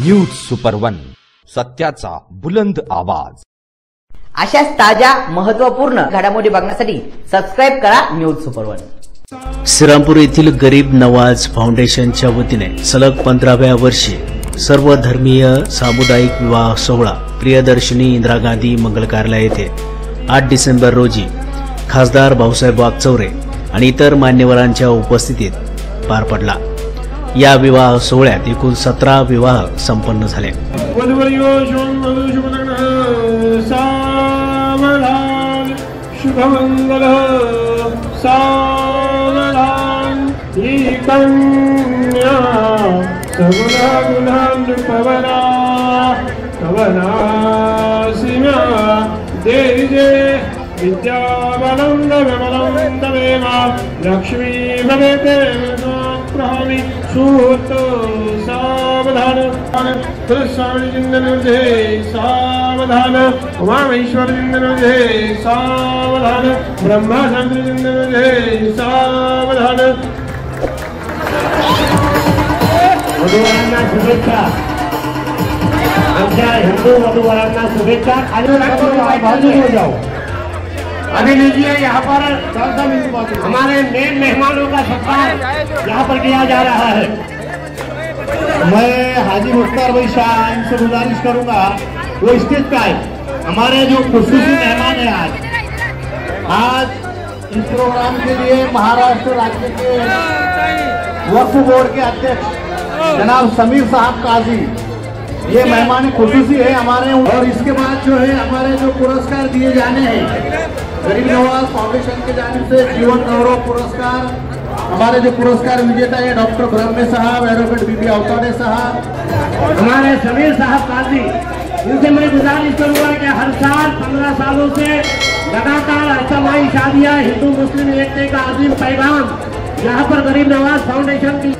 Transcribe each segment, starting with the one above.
News super one, सत्याचा बुलंद आवाज। अशाच ताज्या महत्त्वपूर्ण घडामोडी बघण्यासाठी सबस्क्राइब करा न्यूज सुपर वन। श्रीरामपूर येथील गरीब नवाज फाउंडेशनच्या वतीने सलग 15व्या वर्षी सर्वधर्मीय सामुदायिक विवाह सोहळा प्रियदर्शिनी इंदिरा गांधी मंगल कार्यालय येथे 8 डिसेंबर रोजी खासदार भाऊसाहेब वागचौरे आणि इतर मान्यवरांच्या उपस्थितीत पार पडला। या विवाह सोहळ्यात एकूण 17 विवाह संपन्न झाले। शुभमंगल सावधान ही कन्या सगुणा गुणांड पवना पवना सीमा देवी जय विद्याबलं दमलं दमेमा लक्ष्मी भवेते प्रहामी सूत सावधान तुलसावली जिंदनुजे सावधान उमामेश्वर जिंदनुजे सावधान ब्रह्माचंद्र जिंदनुजे सावधान। वधूवरांना शुभेच्छा, आमच्या हिंदू वधूवरांना शुभेच्छा। हो जाओ अभी लीजिए। यहाँ पर हमारे मेन मेहमानों का सत्कार यहाँ पर किया जा रहा है। मैं हाजी मुख्तार भाई शाह इनसे गुजारिश करूंगा वो स्टेज पे आए। हमारे जो खुसूसी मेहमान है आज इस प्रोग्राम के लिए महाराष्ट्र राज्य के वक्फ बोर्ड के अध्यक्ष जनाब समीर साहब काजी ये मेहमान खुसूसी है हमारे। और इसके बाद जो है हमारे जो पुरस्कार दिए जाने हैं गरीब नवाज फाउंडेशन के जानिब से जीवन गौरव पुरस्कार, हमारे जो पुरस्कार विजेता है डॉक्टर ब्रह्मे साहब, एडवोकेट बीबी अवतारे साहब, हमारे समीर साहब काजी, इनसे मैं गुजारिश करूंगा कि हर साल 15 सालों से लगातार अस्तमाई शादियां हिंदू मुस्लिम एकता का अजीम पैगाम यहाँ पर गरीब नवाज फाउंडेशन की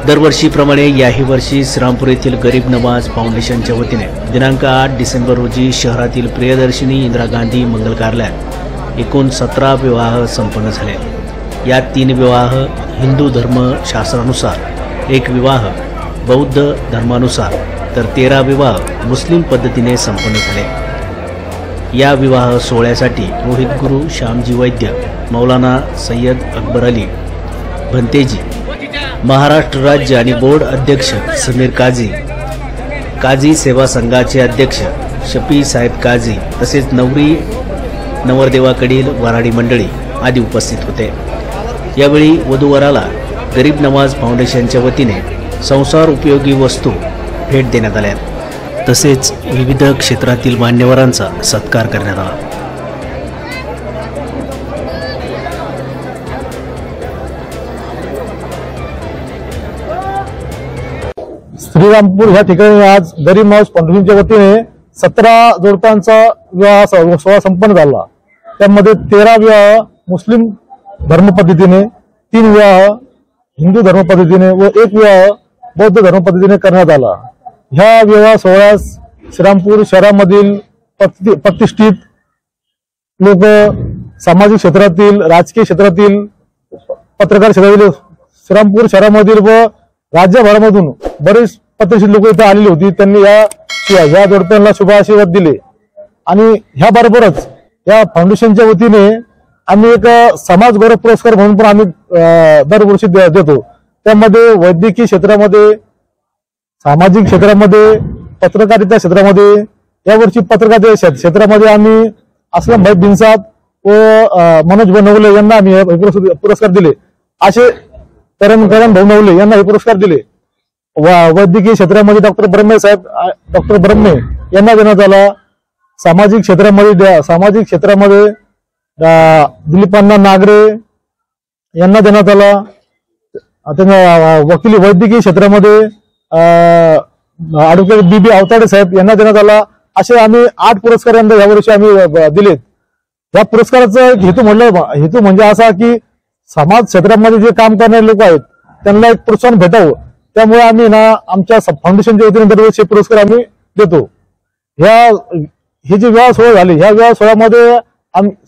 दरवर्षीप्रमाणे याही वर्षी श्रीरामपूर येथील गरीब नवाज फाउंडेशनच्या वतीने दिनांक 8 डिसेंबर रोजी शहरातील प्रियदर्शिनी इंदिरा गांधी मंगल कार्यालयात एकूण 17 विवाह संपन्न झाले। यात 3 विवाह हिंदू धर्म शास्त्रानुसार, 1 विवाह बौद्ध धर्मानुसार तर 13 विवाह मुस्लिम पद्धतीने संपन्न झाले। या विवाह सोहळ्यासाठी रोहित गुरु श्यामजी वैद्य, मौलाना सय्यद अकबर अली भंतेजी, महाराष्ट्र राज्य आणि बोर्ड अध्यक्ष समीर काजी, काजी सेवा संघाचे अध्यक्ष शफी साहेब काजी तसेच नवरी नवरदेवाकडील वराडी मंडळी आदी उपस्थित होते। यावेळी वधूवराला गरीब नवाज फाउंडेशनच्या वतीने संसार उपयोगी वस्तू भेट देण्यात आल्या, तसेच विविध क्षेत्रातील मान्यवरांचा सत्कार करण्यात आला। श्रीरामपूर या ठिकाणी आज गरीब नवाज फाउंडेशनच्या वतीने 17 जोडप्यांचा विवाह सोहळा संपन्न झाला। त्यामध्ये 13 विवाह मुस्लिम धर्म पद्धतीने, 3 विवाह हिंदू धर्म पद्धतीने व 1 विवाह बौद्ध धर्म पद्धतीने करण्यात आला। ह्या विवाह सोहळ्यास श्रीरामपूर शहरामधील प्रतिष्ठित लोक, सामाजिक क्षेत्रातील, राजकीय क्षेत्रातील, पत्रकार क्षेत्रातील, श्रीरामपूर शहरामधील व राज्यभरामधून बरेच प्रतिष्ठित लोक इथे आलेली होती। त्यांनी या जोडप्यांना शुभाशीर्वाद दिले आणि ह्याबरोबरच या फाउंडेशनच्या वतीने आम्ही एक समाज गौरव पुरस्कार म्हणून पण आम्ही दरवर्षी देतो। त्यामध्ये वैद्यकीय क्षेत्रामध्ये, सामाजिक क्षेत्रामध्ये, पत्रकारिता क्षेत्रामध्ये, यावर्षी पत्रकारिता क्षेत्रामध्ये आम्ही असलम भाई बिनसाद व मनोज बनवले यांना आम्ही पुरस्कार दिले। असे करण भाऊ नवले यांना हे पुरस्कार दिले। वैद्यकीय क्षेत्रामध्ये डॉक्टर ब्रह्मे यांना देण्यात आला। सामाजिक क्षेत्रामध्ये दिलीपांना नागरे यांना देण्यात आला। वकिली वैद्यकीय क्षेत्रामध्ये ॲडव्होकेट बी अवताडे साहेब यांना देण्यात आला। असे आम्ही 8 पुरस्कार यंदा यावर्षी आम्ही दिलेत। या पुरस्काराचा हेतू म्हणजे असा की समाज क्षेत्रामध्ये जे काम करणारे लोक आहेत त्यांना एक प्रोत्साहन भेटावं, त्यामुळे आम्ही आमच्या फाउंडेशनच्या वतीने दरवर्षी पुरस्कार आम्ही देतो। हे जे विवाह सोहळा झाले, ह्या विवाह सोहळ्यामध्ये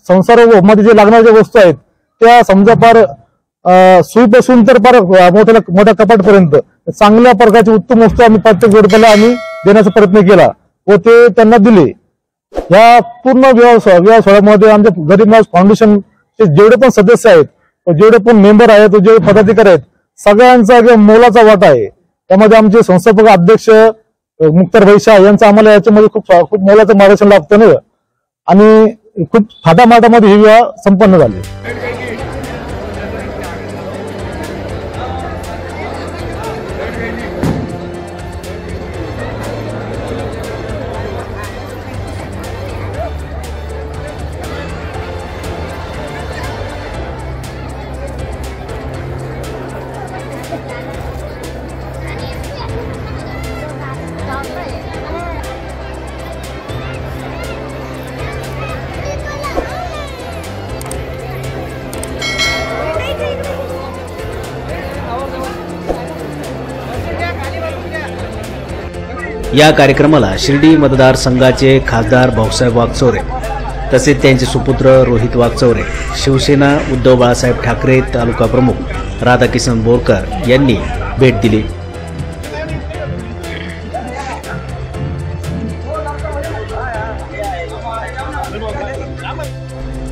संसारामध्ये जे लागणाऱ्या वस्तू आहेत त्या समजा फार सुईपासून तर फार मोठ्या कपाटपर्यंत चांगल्या प्रकारची उत्तम वस्तू आम्ही प्रत्येक जोडप्याला आम्ही देण्याचा प्रयत्न केला व ते त्यांना दिले। या पूर्ण विवाह सोहळ्यामध्ये आमच्या गरीब नवाज फाउंडेशनचे जेवढे पण सदस्य आहेत, जेवढे पण मेंबर आहेत, जेवढे पदाधिकारी आहेत, सगळ्यांचा एक मोलाचा वाटा आहे। त्यामध्ये आमचे संस्थापक अध्यक्ष मुक्तार भाई शाह यांचं आम्हाला याच्यामध्ये खूप मोलाचं मार्गदर्शन लाभतं ना, आणि खूप थाटामाटामध्ये हे विवाह संपन्न झाले। या कार्यक्रमाला शिर्डी मतदारसंघाचे खासदार भाऊसाहेब वागचौरे तसेच त्यांचे सुपुत्र रोहित वागचौरे, शिवसेना उद्धव बाळासाहेब ठाकरे तालुका प्रमुख राधाकिशन बोरकर यांनी भेट दिली।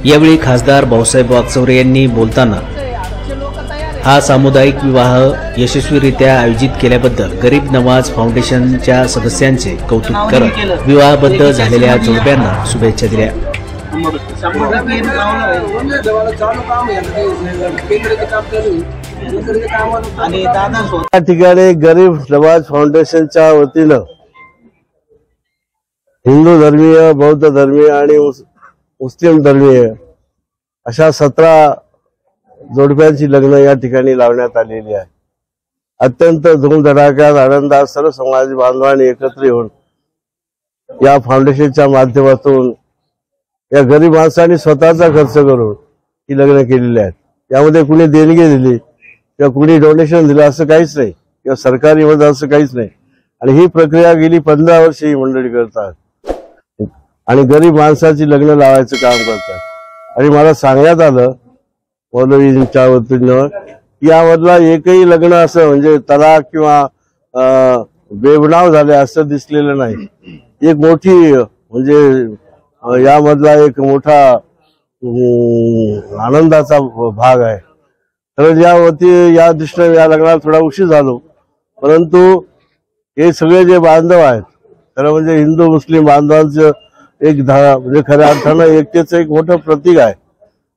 यावेळी खासदार भाऊसाहेब वागचौरे यांनी बोलताना हा सामुदायिक विवाह यशस्वीरित्या आयोजित केल्याबद्दल गरीब नवाज फाउंडेशनच्या सदस्यांचे कौतुक करत विवाहबद्ध झालेल्या जोडप्यांना शुभेच्छा दिल्या। या ठिकाणी गरीब नवाज फाउंडेशनच्या वतीनं हिंदू धर्मीय, बौद्ध धर्मीय आणि मुस्लिम धर्मीय अशा 17 जोडप्यांची लग्न या ठिकाणी लावण्यात आलेली आहे। अत्यंत धूमधडाक्यात आनंदात सर्व समाज बांधवांनी एकत्र येऊन या फाउंडेशनच्या माध्यमातून या गरीब माणसांनी स्वतःचा खर्च करून ही लग्न केलेली आहेत। यामध्ये कुणी देणगी दिली किंवा कुणी डोनेशन दिलं असं काहीच नाही, किंवा सरकारी मदत असं काहीच नाही। आणि ही प्रक्रिया गेली 15 वर्ष ही मंडळी करतात आणि गरीब माणसाची लग्न लावायचं काम करतात। आणि मला सांगण्यात आलं मौलवींच्या वतीनं यामधला एकही लग्न असं म्हणजे तलाक किंवा बेबनाव झाले असं दिसलेलं नाही। एक मोठी म्हणजे यामधला एक मोठा आनंदाचा भाग आहे। तर या दृष्टीने या लग्नाला थोडा उशीर झालो, परंतु हे सगळे जे बांधव आहेत खरं म्हणजे हिंदू मुस्लिम बांधवांचं एक म्हणजे खऱ्या अर्थानं एकतेचं एक मोठं प्रतीक आहे,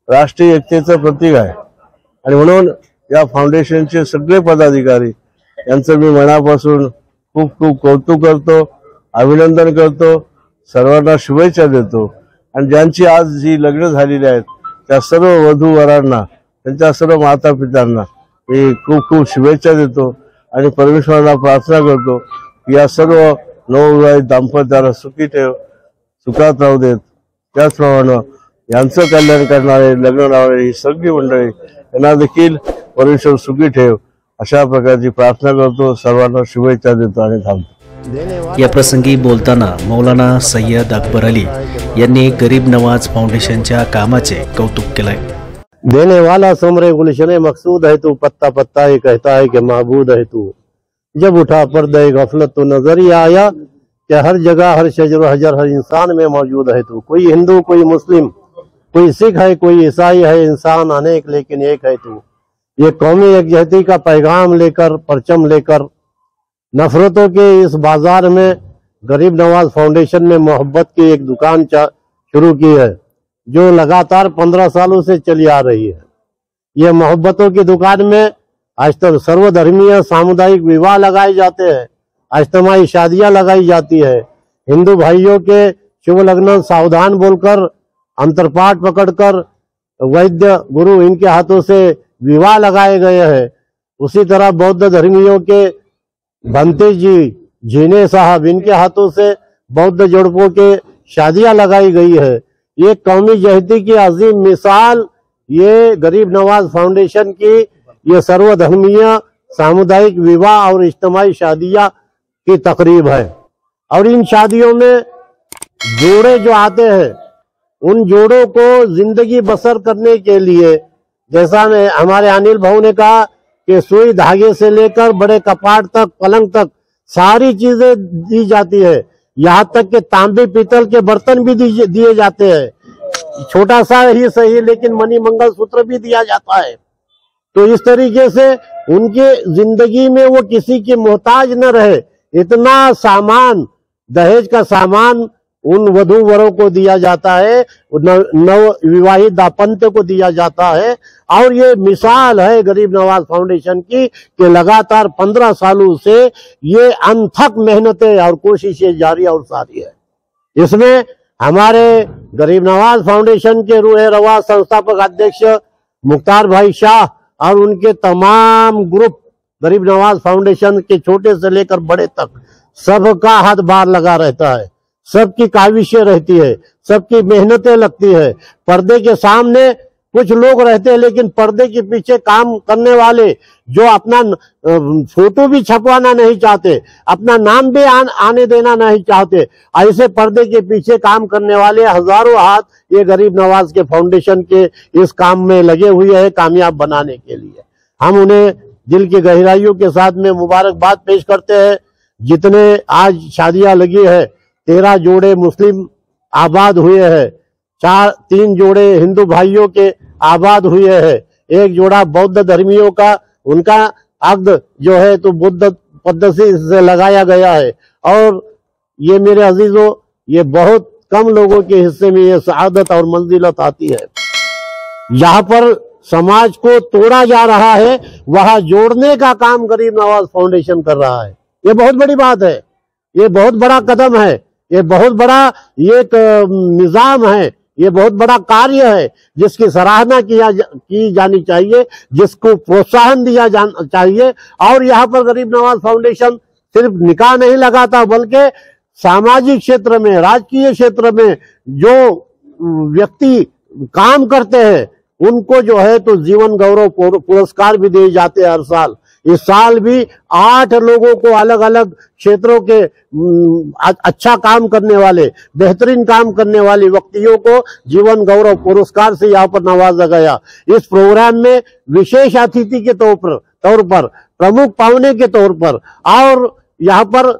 राष्ट्रीय एकतेचं प्रतीक आहे। आणि म्हणून या फाउंडेशनचे सगळे पदाधिकारी यांचं मी मनापासून खूप खूप कौतुक करतो, अभिनंदन करतो, सर्वांना शुभेच्छा देतो। आणि ज्यांची आज जी लग्न झालेली आहेत त्या सर्व वधू वरांना, त्यांच्या सर्व माता पित्यांना मी खूप खूप शुभेच्छा देतो आणि परमेश्वराला प्रार्थना करतो की या सर्व नवविवाहित दाम्पत्याला सुखी ठेव, सुखात राहू देत। त्याचप्रमाणे यांचं कल्याण करणारे, लग्न लावणारे ही सगळी मंडळी यांना देखील परमेश्वर सुखी ठेव अशा प्रकारची प्रार्थना करतो, सर्वांना शुभेच्छा देतो आणि थांबतो। या प्रसंगी बोलताना मौलाना सय्यद अकबर अली यांनी गरीब नवाज फाउंडेशनच्या कामाचे कौतुक केलंय। देने वाला सुमरे गुलशन मकसूद है तू, पत्ता पत्ता ये कहता है कि महबूद है तू। जब उठा पर्दा गफलत तो नजर ही आया कि हर जगह हर शजर हजर हर इंसान में मौजूद है तू। कोई हिंदू, कोई मुस्लिम, कोई सिख है, कोई ईसाई है, इंसान अनेक लेकिन एक है तू। ये कौमी एकजहती का पैगाम लेकर, परचम लेकर नफरतों के इस बाजार में गरीब नवाज फाउंडेशन में मोहब्बत की एक दुकान शुरू की है जो लगातार 15 सालों से चली आ रही है। ये मोहब्बतों की दुकान में आज तक सर्वधर्मीय सामुदायिक विवाह लगाए जाते हैं, अजतमाही शादियां लगाई जाती है। हिंदू भाइयों के शुभ लग्न सावधान बोलकर, अंतरपाठ पकड़कर, वैद्य गुरु इनके हाथों से विवाह लगाए गए हैं। उसी तरह बौद्ध धर्मियों के भंते जी झीने साहब, इनके हाथों से बौद्ध जोड़पों के शादियां लगाई गई है। ये कौमी जहती की अजीम मिसाल ये गरीब नवाज फाउंडेशन की ये सर्वधर्मीय सामुदायिक विवाह और इज्तिमाई शादियां की तकरीब है। और इन शादियों में जोड़े जो आते हैं उन जोड़ों को जिंदगी बसर करने के लिए, जैसा में हमारे अनिल भाऊ ने कहा कि सुई धागे से लेकर बड़े कपाट तक, पलंग तक सारी चीजें दी जाती है। यहाँ तक कि तांबे पीतल के बर्तन भी दिए जाते हैं। छोटा सा ही सही लेकिन मणि मंगल सूत्र भी दिया जाता है। तो इस तरीके से उनके जिंदगी में वो किसी की मोहताज न रहे, इतना सामान, दहेज का सामान उन वधू वरों को दिया जाता है, नव विवाहित दाम्पत्य को दिया जाता है। और ये मिसाल है गरीब नवाज फाउंडेशन की कि लगातार 15 सालों से ये अनथक मेहनतें और कोशिशें जारी और सारी है। इसमें हमारे गरीब नवाज फाउंडेशन के रूह रवा संस्थापक अध्यक्ष मुख्तार भाई शाह और उनके तमाम ग्रुप, गरीब नवाज फाउंडेशन के छोटे से लेकर बड़े तक सबका हाथ बाहर लगा रहता है, सबकी काविशें रहती है, सबकी मेहनतें लगती है। पर्दे के सामने कुछ लोग रहते हैं लेकिन पर्दे के पीछे काम करने वाले जो अपना फोटो भी छपवाना नहीं चाहते, अपना नाम भी आने देना नहीं चाहते, ऐसे पर्दे के पीछे काम करने वाले हजारों हाथ ये गरीब नवाज के फाउंडेशन के इस काम में लगे हुए हैं कामयाब बनाने के लिए। हम उन्हें दिल की गहराइयों के साथ में मुबारकबाद पेश करते हैं। जितने आज शादियां लगी है, 13 जोड़े मुस्लिम आबाद हुए हैं, 3 जोड़े हिंदू भाइयों के आबाद हुए हैं, 1 जोड़ा बौद्ध धर्मियों का, उनका अक्द जो है तो बुद्ध पद्धति से लगाया गया है। और ये मेरे अजीजों, ये बहुत कम लोगों के हिस्से में ये सआदत और मंजिलत आती है। यहाँ पर समाज को तोड़ा जा रहा है, वहां जोड़ने का काम गरीब नवाज फाउंडेशन कर रहा है। ये बहुत बड़ी बात है, ये बहुत बड़ा कदम है, ये बहुत बड़ा एक निजाम है, ये बहुत बड़ा कार्य है जिसकी सराहना की जानी चाहिए, जिसको प्रोत्साहन दिया जाना चाहिए। और यहाँ पर गरीब नवाज फाउंडेशन सिर्फ निकाह नहीं लगाता बल्कि सामाजिक क्षेत्र में, राजकीय क्षेत्र में जो व्यक्ति काम करते हैं उनको जो है तो जीवन गौरव पुरस्कार भी दिए जाते हैं हर साल। इस साल भी 8 लोगों को अलग अलग क्षेत्रों के अच्छा काम करने वाले, बेहतरीन काम करने वाले व्यक्तियों को जीवन गौरव पुरस्कार से यहाँ पर नवाजा गया। इस प्रोग्राम में विशेष अतिथि के तौर पर, प्रमुख पाहुने के तौर पर और यहाँ पर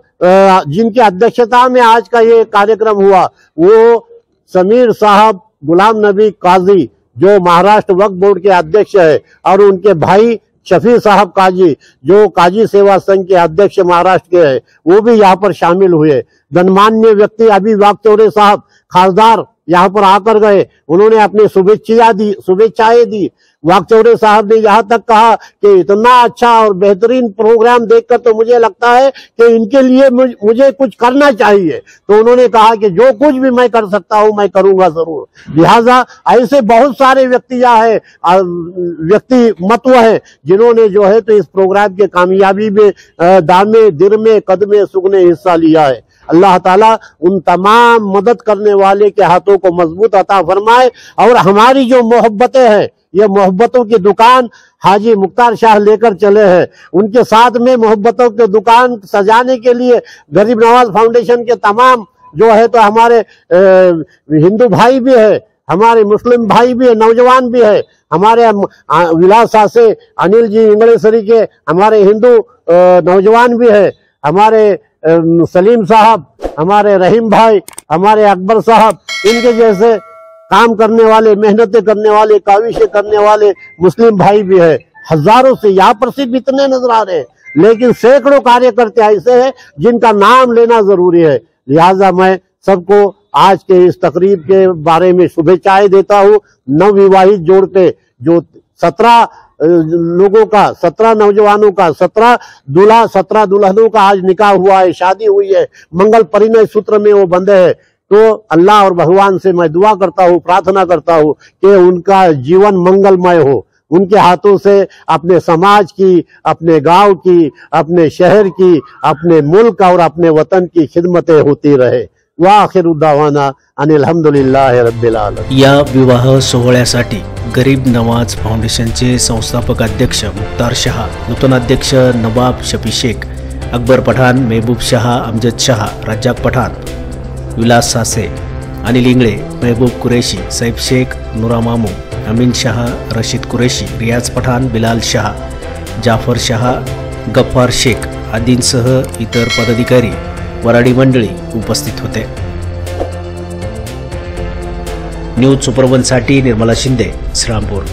जिनकी अध्यक्षता में आज का ये कार्यक्रम हुआ वो समीर साहब गुलाम नबी काजी जो महाराष्ट्र वक्फ बोर्ड के अध्यक्ष है और उनके भाई शफी साहब काजी जो काजी सेवा संघ के अध्यक्ष महाराष्ट्र के हैं, वो भी यहाँ पर शामिल हुए। गणमान्य व्यक्ति अभी वागचौरे साहब खासदार यहाँ पर आकर गए, उन्होंने अपनी शुभेच्छाएं दी। वागचौरे साहब ने यहाँ तक कहा कि इतना अच्छा और बेहतरीन प्रोग्राम देखकर तो मुझे लगता है कि इनके लिए मुझे कुछ करना चाहिए। तो उन्होंने कहा कि जो कुछ भी मैं कर सकता हूं मैं करूंगा जरूर। लिहाजा ऐसे बहुत सारे व्यक्ति महत्व है जिन्होंने जो है तो इस प्रोग्राम के कामयाबी में दामे दिरमे कदमे सुगने हिस्सा लिया है। अल्लाह ताला उन तमाम मदद करने वाले के हाथों को मजबूत अता फरमाए। और हमारी जो मोहब्बतें हैं, ये मोहब्बतों की दुकान हाजी मुख्तार शाह लेकर चले हैं। उनके साथ में मोहब्बतों की दुकान सजाने के लिए गरीब नवाज फाउंडेशन के तमाम जो है तो हमारे हिंदू भाई भी है, हमारे मुस्लिम भाई भी है, नौजवान भी है, हमारे विलासा से अनिल जी इंगलेसरी के हमारे हिंदू नौजवान भी है, हमारे सलीम साहब, हमारे रहीम भाई, हमारे अकबर साहब, इनके जैसे काम करने वाले, मेहनतें करने वाले, काविशें करने वाले मुस्लिम भाई भी है। हजारों से यहाँ पर सिर्फ इतने नजर आ रहे हैं, लेकिन सैकड़ों कार्यकर्ता ऐसे हैं जिनका नाम लेना जरूरी है। लिहाजा मैं सबको आज के इस तकरीब के बारे में शुभेच्छाएं देता हूँ। नवविवाहित जोड़ पे जो 17 लोगों का, 17 नौजवानों का, 17 दूल्हा 17 दुल्हनों का आज निकाह हुआ है, शादी हुई है, मंगल परिणय सूत्र में वो बंधे हैं। तो अल्लाह और भगवान से मैं दुआ करता हूँ, प्रार्थना करता हूँ कि उनका जीवन मंगलमय हो, उनके हाथों से अपने समाज की, अपने गांव की, अपने शहर की, अपने मुल्क और अपने वतन की खिदमतें होती रहे। व आखिरु दावाना अनिल हम्दुलिल्लाहि रब्बिल आलमीन। या विवाह सोहळ्यासाठी गरीब नवाज फाउंडेशनचे संस्थापक अध्यक्ष मुख्तार शहा, नूतन अध्यक्ष नवाब शफी शेख, अकबर पठाण, मेहबूब शहा, अमजद शहा, रज्जाक पठाण, विलास सासे, अनिल इंगळे, महबूब कुरेशी, सैफ शेख, नूरा मामू, अमीन शहा, रशीद कुरेशी, रियाज पठाण, बिलाल शहा, जाफर शहा, गफ्फार शेख आदींसह इतर पदाधिकारी, वराडी मंडळी उपस्थित होते। न्यूज सुपरवनसाठी निर्मला शिंदे, श्रीरामपूर।